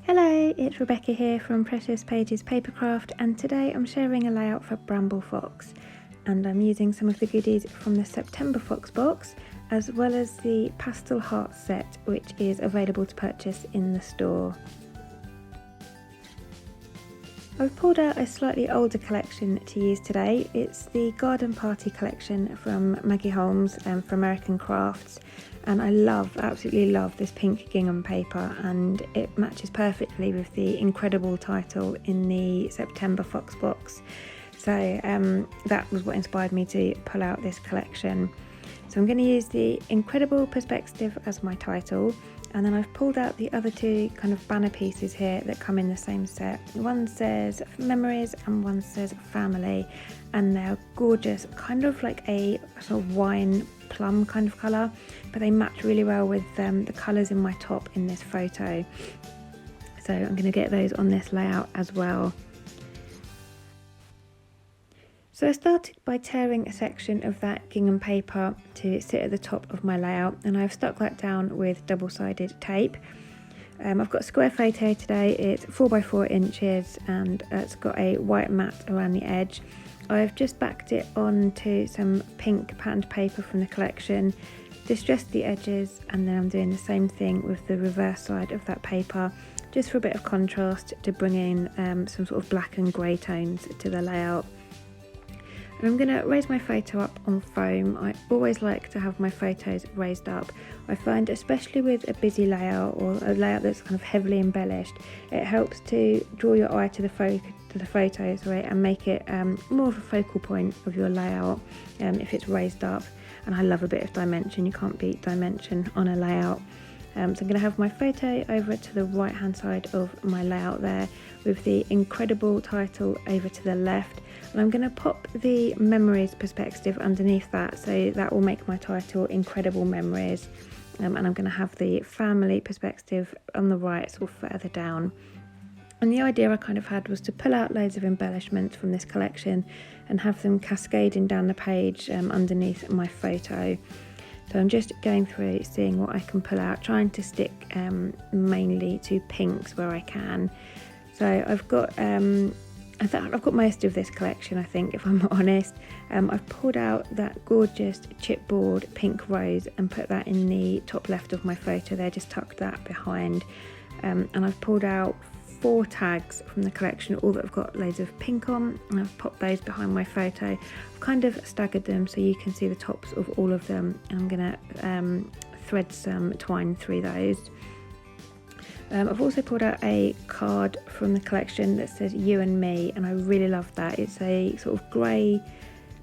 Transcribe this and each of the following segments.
Hello, it's Rebecca here from Precious Pages Papercraft, and today I'm sharing a layout for Bramble Fox, and I'm using some of the goodies from the September Fox box as well as the Pastel Hearts set, which is available to purchase in the store. I've pulled out a slightly older collection to use today. It's the Garden Party collection from Maggie Holmes for American Crafts, and I absolutely love this pink gingham paper, and it matches perfectly with the incredible title in the September Fox box. So that was what inspired me to pull out this collection. So I'm going to use the Incredible Perspective as my title, and then I've pulled out the other two kind of banner pieces here that come in the same set. One says Memories and one says Family, and they're gorgeous, kind of like a sort of wine plum kind of colour, but they match really well with the colours in my top in this photo. So I'm going to get those on this layout as well. So I started by tearing a section of that gingham paper to sit at the top of my layout, and I've stuck that down with double-sided tape. I've got a square photo today. It's 4x4 inches and it's got a white mat around the edge. I've just backed it onto some pink patterned paper from the collection, distressed the edges, and then I'm doing the same thing with the reverse side of that paper, just for a bit of contrast to bring in some sort of black and grey tones to the layout. And I'm going to raise my photo up on foam. I always like to have my photos raised up. I find, especially with a busy layout or a layout that's kind of heavily embellished, it helps to draw your eye to the photos, and make it more of a focal point of your layout if it's raised up. And I love a bit of dimension. You can't beat dimension on a layout. So I'm going to have my photo over to the right hand side of my layout there, with the Incredible title over to the left, and I'm going to pop the Memories perspective underneath that, so that will make my title Incredible Memories, and I'm going to have the Family perspective on the right, sort of further down. And the idea I kind of had was to pull out loads of embellishments from this collection and have them cascading down the page underneath my photo. So I'm just going through, seeing what I can pull out, trying to stick mainly to pinks where I can. So I've got most of this collection, I think, if I'm honest. I've pulled out that gorgeous chipboard pink rose and put that in the top left of my photo there, just tucked that behind. And I've pulled out 4 tags from the collection, all that have got loads of pink on, and I've popped those behind my photo. I've kind of staggered them so you can see the tops of all of them, and I'm going to thread some twine through those. I've also pulled out a card from the collection that says You and Me, and I really love that. It's a sort of grey,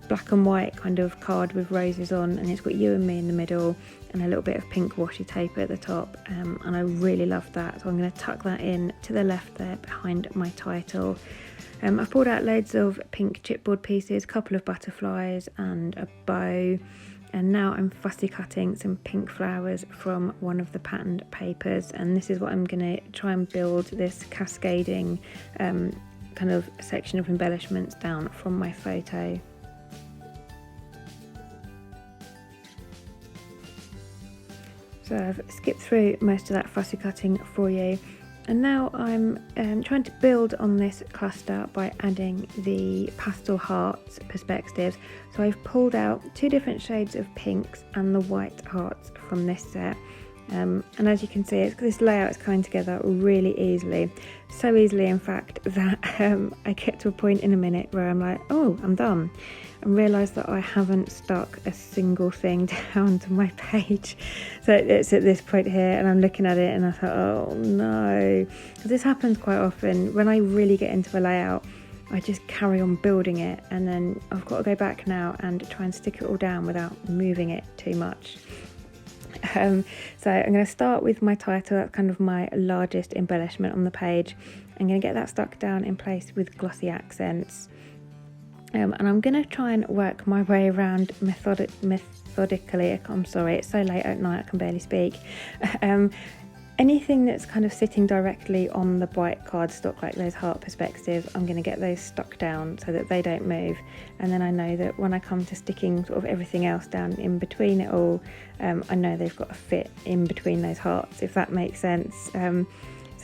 black and white kind of card with roses on, and it's got You and Me in the middle and a little bit of pink washi tape at the top, and I really love that, so I'm going to tuck that in to the left there behind my title. I've pulled out loads of pink chipboard pieces, a couple of butterflies and a bow, and now I'm fussy cutting some pink flowers from one of the patterned papers, and this is what I'm going to try and build this cascading kind of section of embellishments down from my photo. So I've skipped through most of that fussy cutting for you, and now I'm trying to build on this cluster by adding the Pastel Hearts perspectives. So I've pulled out 2 different shades of pinks and the white hearts from this set, and as you can see, this layout is coming together really easily, so easily in fact that I get to a point in a minute where I'm like, oh, I'm done, and realise that I haven't stuck a single thing down to my page. So it's at this point here, and I'm looking at it and I thought, oh no, this happens quite often when I really get into a layout. I just carry on building it, and then I've got to go back now and try and stick it all down without moving it too much. So I'm going to start with my title. That's kind of my largest embellishment on the page. I'm going to get that stuck down in place with glossy accents, and I'm going to try and work my way around methodically. I'm sorry, it's so late at night I can barely speak. Anything that's kind of sitting directly on the white cardstock, like those heart perspectives, I'm going to get those stuck down so that they don't move, and then I know that when I come to sticking sort of everything else down in between it all, I know they've got to fit in between those hearts, if that makes sense.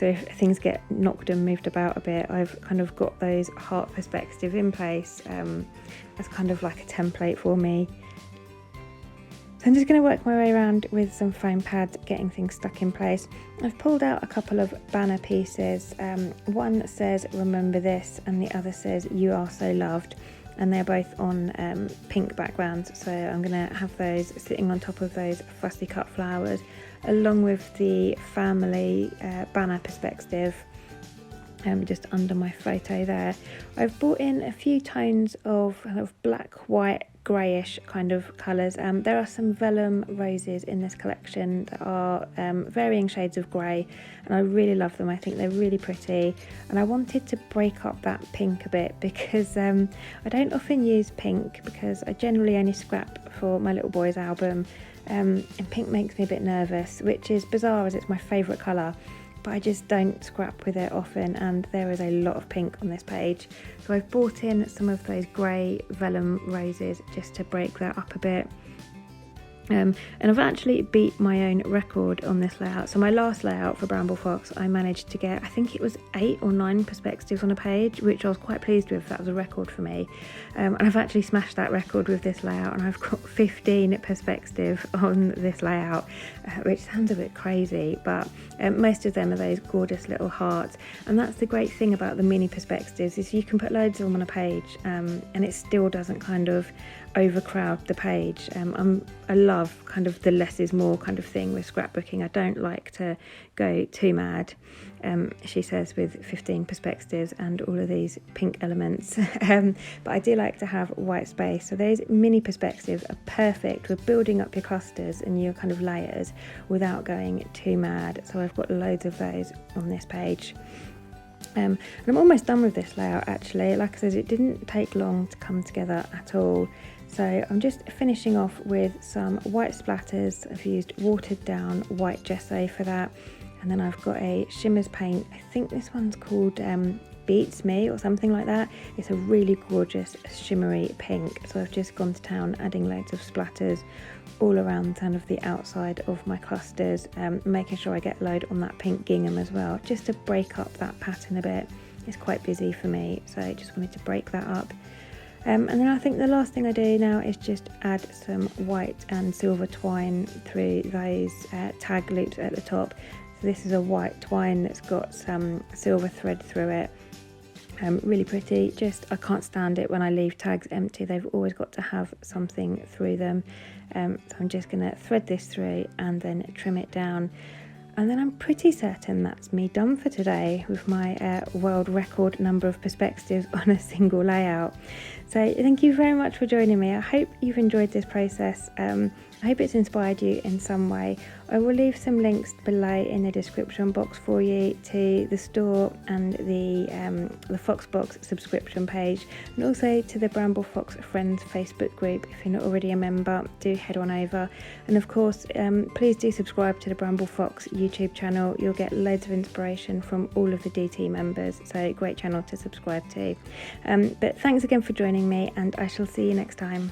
So So if things get knocked and moved about a bit, I've kind of got those heart perspective in place as kind of like a template for me. So I'm just going to work my way around with some foam pads, getting things stuck in place. I've pulled out a couple of banner pieces. One says "Remember this" and the other says "You are so loved," and they're both on pink backgrounds. So I'm going to have those sitting on top of those fussy cut flowers, along with the family banner perspective just under my photo there. I've brought in a few tones of black, white, greyish kind of colours. There are some vellum roses in this collection that are varying shades of grey, and I really love them. I think they're really pretty, and I wanted to break up that pink a bit because I don't often use pink because I generally only scrap for my little boy's album, and pink makes me a bit nervous, which is bizarre as it's my favourite colour. But I just don't scrap with it often, and there is a lot of pink on this page. So I've brought in some of those grey vellum roses just to break that up a bit. And I've actually beat my own record on this layout. So my last layout for Bramble Fox, I managed to get, I think it was 8 or 9 perspectives on a page, which I was quite pleased with. That was a record for me. And I've actually smashed that record with this layout, and I've got 15 perspective on this layout, which sounds a bit crazy, but most of them are those gorgeous little hearts. And that's the great thing about the mini perspectives, is you can put loads of them on a page, and it still doesn't kind of overcrowd the page. I love kind of the less is more kind of thing with scrapbooking. I don't like to go too mad, she says, with 15 perspectives and all of these pink elements. But I do like to have white space. So those mini perspectives are perfect for building up your clusters and your kind of layers without going too mad. So I've got loads of those on this page. And I'm almost done with this layout actually. Like I said, it didn't take long to come together at all. So I'm just finishing off with some white splatters. I've used watered down white gesso for that. And then I've got a shimmers paint. I think this one's called Beats Me or something like that. It's a really gorgeous shimmery pink. So I've just gone to town adding loads of splatters all around kind of the outside of my clusters, making sure I get a load on that pink gingham as well, just to break up that pattern a bit. It's quite busy for me, so I just wanted to break that up. And then I think the last thing I do now is just add some white and silver twine through those tag loops at the top. So this is a white twine that's got some silver thread through it. Really pretty. Just, I can't stand it when I leave tags empty. They've always got to have something through them. So I'm just going to thread this through and then trim it down. And then I'm pretty certain that's me done for today with my world record number of perspectives on a single layout. So thank you very much for joining me. I hope you've enjoyed this process. I hope it's inspired you in some way. I will leave some links below in the description box for you to the store and the Foxbox subscription page, and also to the Bramble Fox Friends Facebook group. If you're not already a member, do head on over. And of course, please do subscribe to the Bramble Fox YouTube channel. You'll get loads of inspiration from all of the DT members, so great channel to subscribe to. But thanks again for joining me, and I shall see you next time.